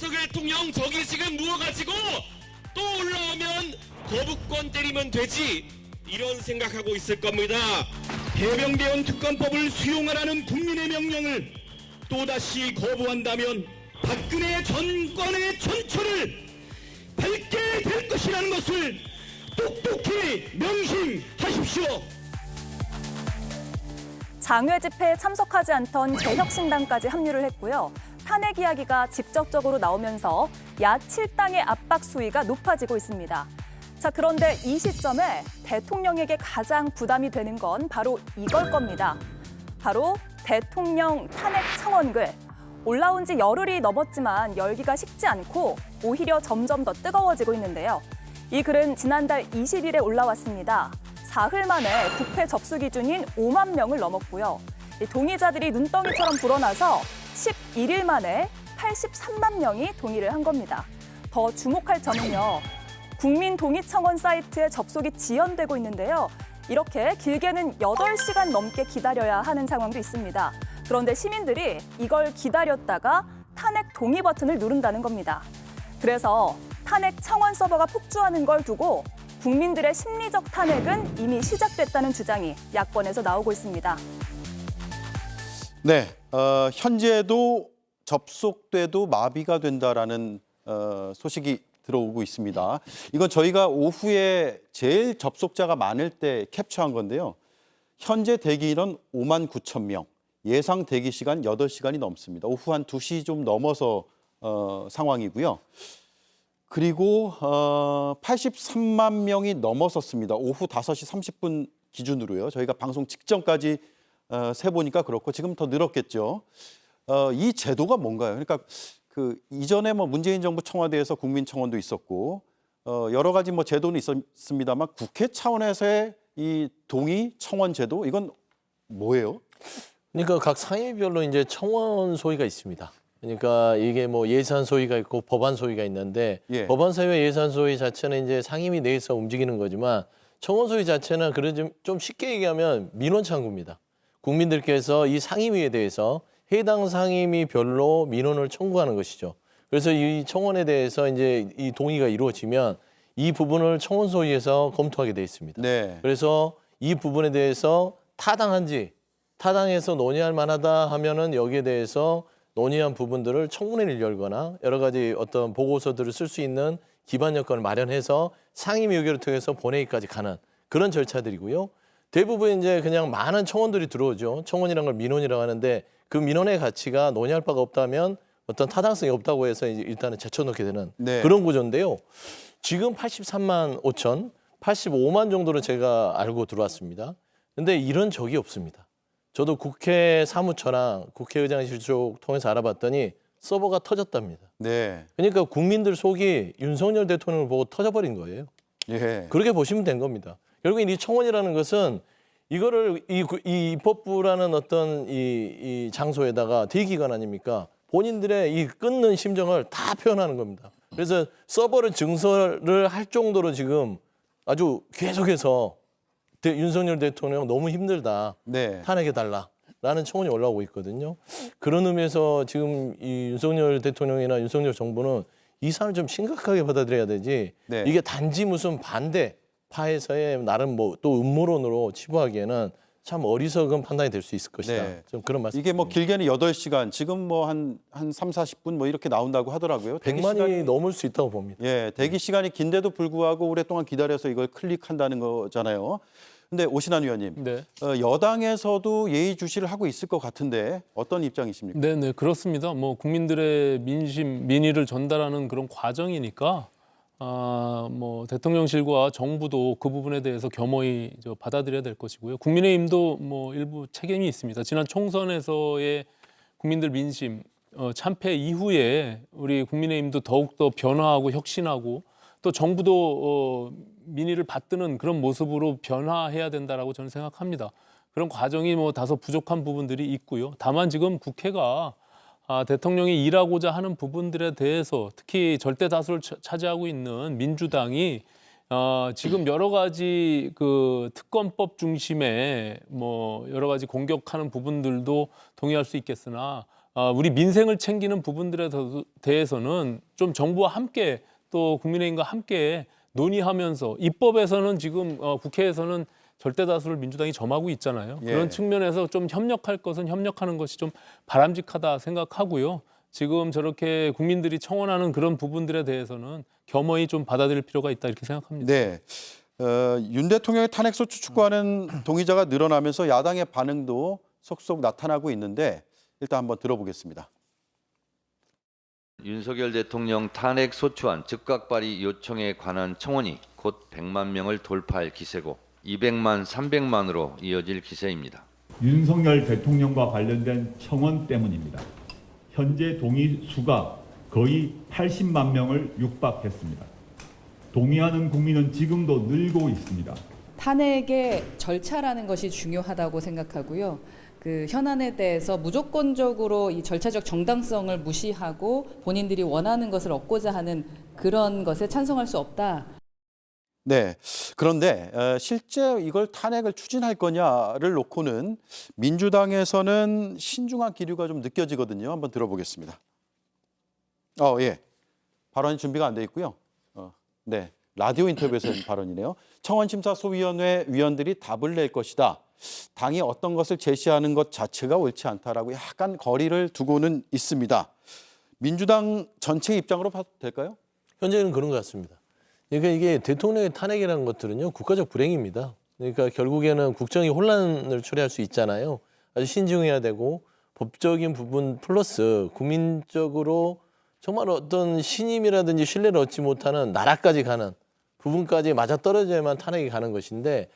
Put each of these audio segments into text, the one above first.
이준석 대통령 저기 지금 누워가지고 또 올라오면 거부권 때리면 되지 이런 생각하고 있을 겁니다. 해병대원 특검법을 수용하라는 국민의 명령을 또다시 거부한다면 박근혜 전권의 전철을 밟게 될 것이라는 것을 똑똑히 명심하십시오. 장외 집회에 참석하지 않던 개혁신당까지 합류를 했고요. 탄핵 이야기가 직접적으로 나오면서 야 7당의 압박 수위가 높아지고 있습니다. 자, 그런데 이 시점에 대통령에게 가장 부담이 되는 건 바로 이걸 겁니다. 바로 대통령 탄핵 청원글. 올라온 지 열흘이 넘었지만 열기가 식지 않고 오히려 점점 더 뜨거워지고 있는데요. 이 글은 지난달 20일에 올라왔습니다. 사흘 만에 국회 접수 기준인 5만 명을 넘었고요. 동의자들이 눈덩이처럼 불어나서 11일 만에 83만 명이 동의를 한 겁니다. 더 주목할 점은요. 국민동의청원 사이트에 접속이 지연되고 있는데요. 이렇게 길게는 8시간 넘게 기다려야 하는 상황도 있습니다. 그런데 시민들이 이걸 기다렸다가 탄핵 동의 버튼을 누른다는 겁니다. 그래서 탄핵 청원 서버가 폭주하는 걸 두고 국민들의 심리적 탄핵은 이미 시작됐다는 주장이 야권에서 나오고 있습니다. 네, 현재도 접속돼도 마비가 된다라는 소식이 들어오고 있습니다. 이건 저희가 오후에 제일 접속자가 많을 때 캡처한 건데요. 현재 대기인원 5만 9천 명, 예상 대기 시간 8시간이 넘습니다. 오후 한 2시 좀 넘어서 상황이고요. 그리고 83만 명이 넘어섰습니다. 오후 5시 30분 기준으로요. 저희가 방송 직전까지 세보니까 그렇고 지금 더 늘었겠죠. 이 제도가 뭔가요? 그러니까 그 이전에 뭐 문재인 정부 청와대에서 국민청원도 있었고 여러 가지 뭐 제도는 있었습니다만 국회 차원에서의 이 동의 청원 제도 이건 뭐예요? 그러니까 각 상임위별로 이제 청원 소위가 있습니다. 그러니까 이게 뭐 예산 소위가 있고 법안 소위가 있는데 예. 법안 소위와 예산 소위 자체는 이제 상임위 내에서 움직이는 거지만 청원 소위 자체는 그래도 좀 쉽게 얘기하면 민원 창구입니다. 국민들께서 이 상임위에 대해서 해당 상임위별로 민원을 청구하는 것이죠. 그래서 이 청원에 대해서 이제 이 동의가 이루어지면 이 부분을 청원 소위에서 검토하게 돼 있습니다. 네. 그래서 이 부분에 대해서 타당해서 논의할 만하다 하면은 여기에 대해서 논의한 부분들을 청문회를 열거나 여러 가지 어떤 보고서들을 쓸 수 있는 기반 여건을 마련해서 상임위 의결을 통해서 본회의까지 가는 그런 절차들이고요. 대부분 이제 그냥 많은 청원들이 들어오죠. 청원이라는 걸 민원이라고 하는데 그 민원의 가치가 논의할 바가 없다면 어떤 타당성이 없다고 해서 이제 일단은 제쳐놓게 되는 네. 그런 구조인데요. 지금 83만 5천, 85만 정도로 제가 알고 들어왔습니다. 근데 이런 적이 없습니다. 저도 국회 사무처랑 국회의장실 쪽 통해서 알아봤더니 서버가 터졌답니다. 네. 그러니까 국민들 속이 윤석열 대통령을 보고 터져버린 거예요. 예. 그렇게 보시면 된 겁니다. 결국엔 이 청원이라는 것은 이거를 이 입법부라는 어떤 이 장소에다가 대기관 아닙니까? 본인들의 이 끊는 심정을 다 표현하는 겁니다. 그래서 서버를 증설을 할 정도로 지금 아주 계속해서 윤석열 대통령 너무 힘들다. 네. 탄핵해달라라는 청원이 올라오고 있거든요. 그런 의미에서 지금 이 윤석열 대통령이나 윤석열 정부는 이 사안을 좀 심각하게 받아들여야 되지. 네. 이게 단지 무슨 반대파에서의 나름 뭐 또 음모론으로 치부하기에는 참 어리석은 판단이 될 수 있을 것이다. 네. 좀 그런 말씀. 이게 뭐 길게는 8시간, 지금 뭐 한 3, 40분 뭐 이렇게 나온다고 하더라고요. 대기 100만이 시간이- 넘을 수 있다고 봅니다. 예, 대기 시간이 긴데도 불구하고 오랫동안 기다려서 이걸 클릭한다는 거잖아요. 근데 오신환 의원님, 네. 여당에서도 예의주시를 하고 있을 것 같은데 어떤 입장이십니까? 네, 그렇습니다. 뭐 국민들의 민의를 전달하는 그런 과정이니까 뭐 대통령실과 정부도 그 부분에 대해서 겸허히 받아들여야 될 것이고요. 국민의힘도 뭐 일부 책임이 있습니다. 지난 총선에서의 국민들 민심 참패 이후에 우리 국민의힘도 더욱더 변화하고 혁신하고 또 정부도 민의를 받드는 그런 모습으로 변화해야 된다라고 저는 생각합니다. 그런 과정이 뭐 다소 부족한 부분들이 있고요. 다만 지금 국회가 대통령이 일하고자 하는 부분들에 대해서 특히 절대 다수를 차지하고 있는 민주당이 지금 여러 가지 그 특검법 중심의 뭐 여러 가지 공격하는 부분들도 동의할 수 있겠으나 우리 민생을 챙기는 부분들에 대해서는 좀 정부와 함께 또 국민의힘과 함께 논의하면서 입법에서는 지금 국회에서는 절대 다수를 민주당이 점하고 있잖아요. 예. 그런 측면에서 좀 협력할 것은 협력하는 것이 좀 바람직하다 생각하고요. 지금 저렇게 국민들이 청원하는 그런 부분들에 대해서는 겸허히 좀 받아들일 필요가 있다 이렇게 생각합니다. 네. 윤 대통령의 탄핵소추 촉구하는 동의자가 늘어나면서 야당의 반응도 속속 나타나고 있는데 일단 한번 들어보겠습니다. 윤석열 대통령 탄핵 소추안 즉각 발의 요청에 관한 청원이 곧 100만 명을 돌파할 기세고 200만, 300만으로 이어질 기세입니다. 윤석열 대통령과 관련된 청원 때문입니다. 현재 동의 수가 거의 80만 명을 육박했습니다. 동의하는 국민은 지금도 늘고 있습니다. 탄핵의 절차라는 것이 중요하다고 생각하고요. 그 현안에 대해서 무조건적으로 이 절차적 정당성을 무시하고 본인들이 원하는 것을 얻고자 하는 그런 것에 찬성할 수 없다. 네. 그런데 실제 이걸 탄핵을 추진할 거냐를 놓고는 민주당에서는 신중한 기류가 좀 느껴지거든요. 한번 들어보겠습니다. 예. 발언이 준비가 안 돼 있고요. 네. 라디오 인터뷰에서 한 발언이네요. 청원심사소위원회 위원들이 답을 낼 것이다. 당이 어떤 것을 제시하는 것 자체가 옳지 않다라고 약간 거리를 두고는 있습니다. 민주당 전체 입장으로 봐도 될까요? 현재는 그런 것 같습니다. 그러니까 이게 대통령의 탄핵이라는 것들은요, 국가적 불행입니다. 그러니까 결국에는 국정이 혼란을 초래할 수 있잖아요. 아주 신중해야 되고 법적인 부분 플러스 국민적으로 정말 어떤 신임이라든지 신뢰를 얻지 못하는 나라까지 가는 부분까지 맞아떨어져야만 탄핵이 가는 것인데,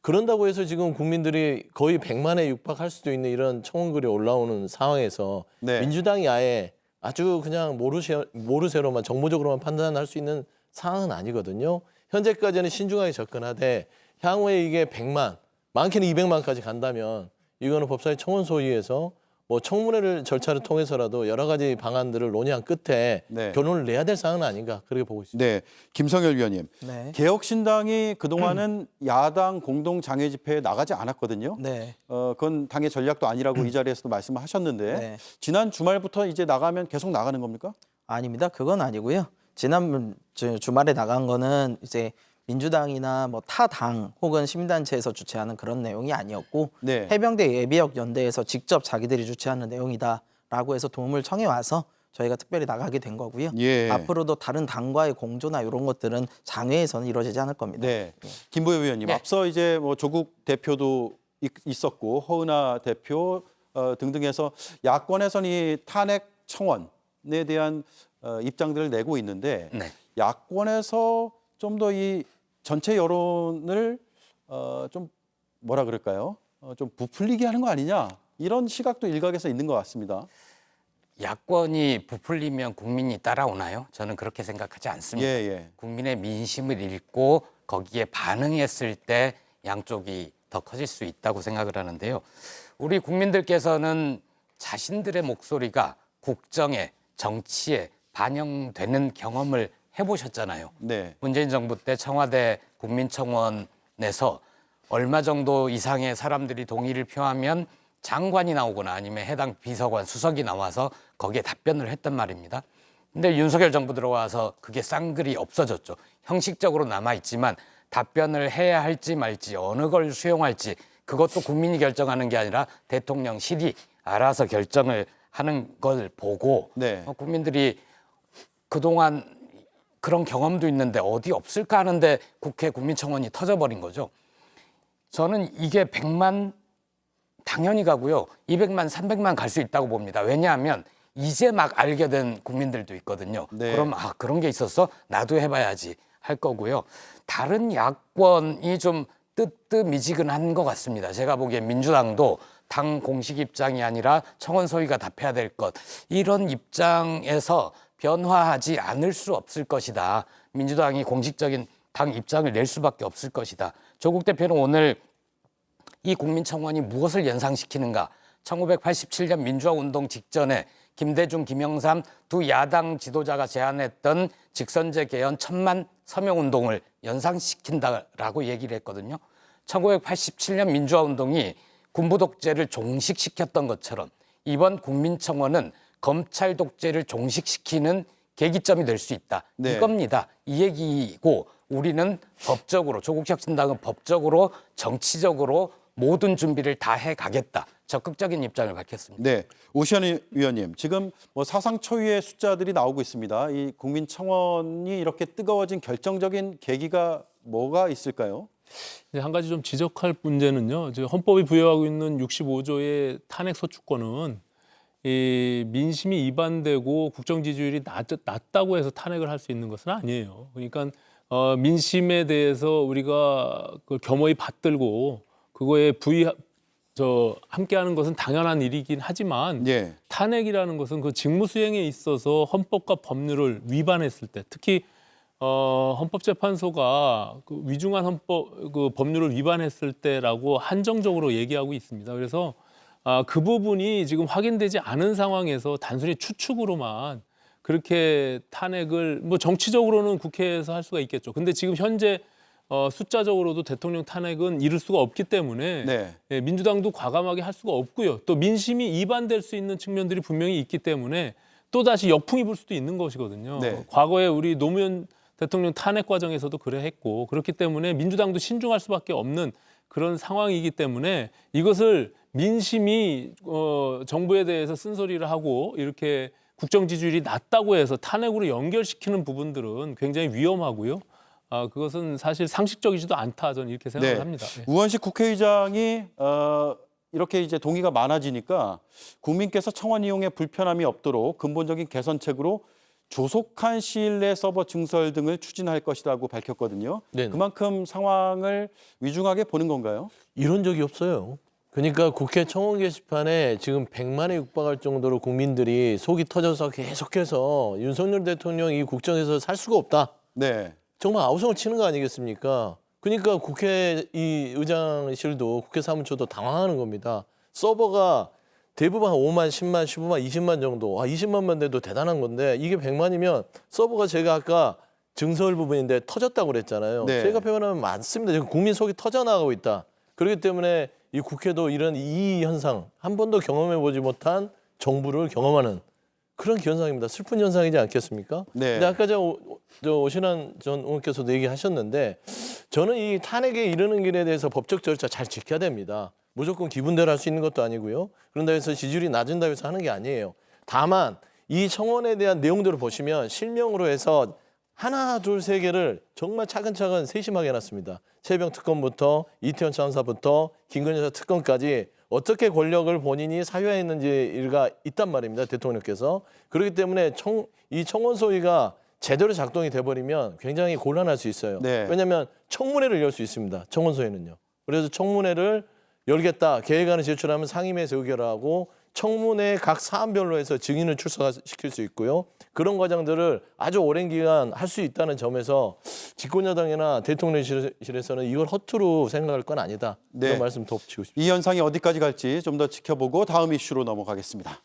그런다고 해서 지금 국민들이 거의 100만에 육박할 수도 있는 이런 청원글이 올라오는 상황에서 네. 민주당이 아예 아주 그냥 모르쇠로만 정보적으로만 판단할 수 있는 상황은 아니거든요. 현재까지는 신중하게 접근하되 향후에 이게 100만, 많게는 200만까지 간다면 이거는 법사위 청원 소위에서 뭐 청문회를 절차를 통해서라도 여러 가지 방안들을 논의한 끝에 네. 결론을 내야 될 사항은 아닌가 그렇게 보고 있습니다. 네. 김성열 위원님. 네. 개혁신당이 그동안은 야당 공동 장외 집회에 나가지 않았거든요. 네. 그건 당의 전략도 아니라고 이 자리에서도 말씀을 하셨는데 네. 지난 주말부터 이제 나가면 계속 나가는 겁니까? 아닙니다. 그건 아니고요. 지난 주말에 나간 거는 이제 민주당이나 뭐 타 당 혹은 시민단체에서 주최하는 그런 내용이 아니었고 네. 해병대 예비역 연대에서 직접 자기들이 주최하는 내용이다라고 해서 도움을 청해 와서 저희가 특별히 나가게 된 거고요. 예. 앞으로도 다른 당과의 공조나 이런 것들은 장외에서는 이루어지지 않을 겁니다. 네. 김보여 위원님, 네. 앞서 이제 뭐 조국 대표도 있었고 허은하 대표 등등해서 야권에서는 이 탄핵 청원에 대한 입장들을 내고 있는데 네. 야권에서 좀 더 이 전체 여론을 좀 뭐라 그럴까요? 좀 부풀리게 하는 거 아니냐 이런 시각도 일각에서 있는 것 같습니다. 야권이 부풀리면 국민이 따라오나요? 저는 그렇게 생각하지 않습니다. 예. 국민의 민심을 읽고 거기에 반응했을 때 양쪽이 더 커질 수 있다고 생각을 하는데요. 우리 국민들께서는 자신들의 목소리가 국정에, 정치에 반영되는 경험을 해보셨잖아요. 네. 문재인 정부 때 청와대 국민청원에서 얼마 정도 이상의 사람들이 동의를 표하면 장관이 나오거나 아니면 해당 비서관, 수석이 나와서 거기에 답변을 했단 말입니다. 근데 윤석열 정부 들어와서 그게 쌍글이 없어졌죠. 형식적으로 남아있지만 답변을 해야 할지 말지, 어느 걸 수용할지 그것도 국민이 결정하는 게 아니라 대통령실이 알아서 결정을 하는 걸 보고 네. 국민들이 그동안 그런 경험도 있는데 어디 없을까 하는데 국회 국민청원이 터져버린 거죠. 저는 이게 100만 당연히 가고요. 200만, 300만 갈 수 있다고 봅니다. 왜냐하면 이제 막 알게 된 국민들도 있거든요. 네. 그럼 그런 게 있었어? 나도 해봐야지 할 거고요. 다른 야권이 좀 뜨뜻미지근한 것 같습니다. 제가 보기엔 민주당도 당 공식 입장이 아니라 청원 소위가 답해야 될 것, 이런 입장에서 변화하지 않을 수 없을 것이다. 민주당이 공식적인 당 입장을 낼 수밖에 없을 것이다. 조국 대표는 오늘 이 국민청원이 무엇을 연상시키는가? 1987년 민주화운동 직전에 김대중, 김영삼 두 야당 지도자가 제안했던 직선제 개헌 1000만 서명운동을 연상시킨다라고 얘기를 했거든요. 1987년 민주화운동이 군부 독재를 종식시켰던 것처럼 이번 국민청원은 검찰 독재를 종식시키는 계기점이 될 수 있다. 네. 이겁니다. 이 얘기고 우리는 법적으로 조국혁신당은 법적으로 정치적으로 모든 준비를 다 해가겠다. 적극적인 입장을 밝혔습니다. 네, 오시환 위원님, 지금 뭐 사상 초유의 숫자들이 나오고 있습니다. 이 국민청원이 이렇게 뜨거워진 결정적인 계기가 뭐가 있을까요? 이제 한 가지 좀 지적할 문제는요. 이제 헌법이 부여하고 있는 65조의 탄핵 소추권은 이 민심이 이반되고 국정 지지율이 낮다고 해서 탄핵을 할 수 있는 것은 아니에요. 그러니까 민심에 대해서 우리가 그걸 겸허히 받들고 그거에 함께하는 것은 당연한 일이긴 하지만 예. 탄핵이라는 것은 그 직무 수행에 있어서 헌법과 법률을 위반했을 때, 특히 헌법재판소가 그 위중한 그 법률을 위반했을 때라고 한정적으로 얘기하고 있습니다. 그래서 그 부분이 지금 확인되지 않은 상황에서 단순히 추측으로만 그렇게 탄핵을 뭐 정치적으로는 국회에서 할 수가 있겠죠. 근데 지금 현재 숫자적으로도 대통령 탄핵은 이룰 수가 없기 때문에 네. 예, 민주당도 과감하게 할 수가 없고요. 또 민심이 이반될 수 있는 측면들이 분명히 있기 때문에 또다시 역풍이 불 수도 있는 것이거든요. 네. 과거에 우리 노무현 대통령 탄핵 과정에서도 그래 했고 그렇기 때문에 민주당도 신중할 수밖에 없는 그런 상황이기 때문에 이것을 민심이 정부에 대해서 쓴소리를 하고 이렇게 국정 지지율이 낮다고 해서 탄핵으로 연결시키는 부분들은 굉장히 위험하고요. 그것은 사실 상식적이지도 않다 저는 이렇게 생각을 네. 합니다. 네. 우원식 국회의장이 이렇게 이제 동의가 많아지니까 국민께서 청원 이용에 불편함이 없도록 근본적인 개선책으로 조속한 시일 내 서버 증설 등을 추진할 것이라고 밝혔거든요. 네네. 그만큼 상황을 위중하게 보는 건가요? 이런 적이 없어요. 그러니까 국회 청원 게시판에 지금 100만에 육박할 정도로 국민들이 속이 터져서 계속해서 윤석열 대통령 이 국정에서 살 수가 없다. 네. 정말 아우성을 치는 거 아니겠습니까? 그러니까 국회 이 의장실도 국회 사무처도 당황하는 겁니다. 서버가 대부분 한 5만, 10만, 15만, 20만 정도. 20만만 돼도 대단한 건데 이게 100만이면 서버가 제가 아까 증설 부분인데 터졌다고 그랬잖아요. 네. 제가 표현하면 맞습니다. 지금 국민 속이 터져나가고 있다. 그렇기 때문에 이 국회도 이런 이 현상 한 번도 경험해보지 못한 정부를 경험하는 그런 현상입니다. 슬픈 현상이지 않겠습니까? 네. 근데 아까 저 오신환 전 의원께서도 얘기하셨는데 저는 이 탄핵에 이르는 길에 대해서 법적 절차 잘 지켜야 됩니다. 무조건 기분대로 할 수 있는 것도 아니고요. 그런다 해서 지지율이 낮은다 해서 하는 게 아니에요. 다만 이 청원에 대한 내용들을 보시면 실명으로 해서 하나, 둘, 세 개를 정말 차근차근 세심하게 해놨습니다. 최병 특검부터 이태원 참사부터 김건희 여사 특검까지 어떻게 권력을 본인이 사유했는지가 있단 말입니다. 대통령께서. 그렇기 때문에 이 청원 소위가 제대로 작동이 돼버리면 굉장히 곤란할 수 있어요. 네. 왜냐하면 청문회를 열 수 있습니다. 청원 소위는요. 그래서 청문회를 열겠다. 계획안을 제출하면 상임위에서 의결하고 청문회 각 사안별로 해서 증인을 출석시킬 수 있고요. 그런 과정들을 아주 오랜 기간 할 수 있다는 점에서 집권여당이나 대통령실에서는 이걸 허투루 생각할 건 아니다. 네. 그런 말씀 덧붙이고 싶습니다. 이 현상이 어디까지 갈지 좀 더 지켜보고 다음 이슈로 넘어가겠습니다.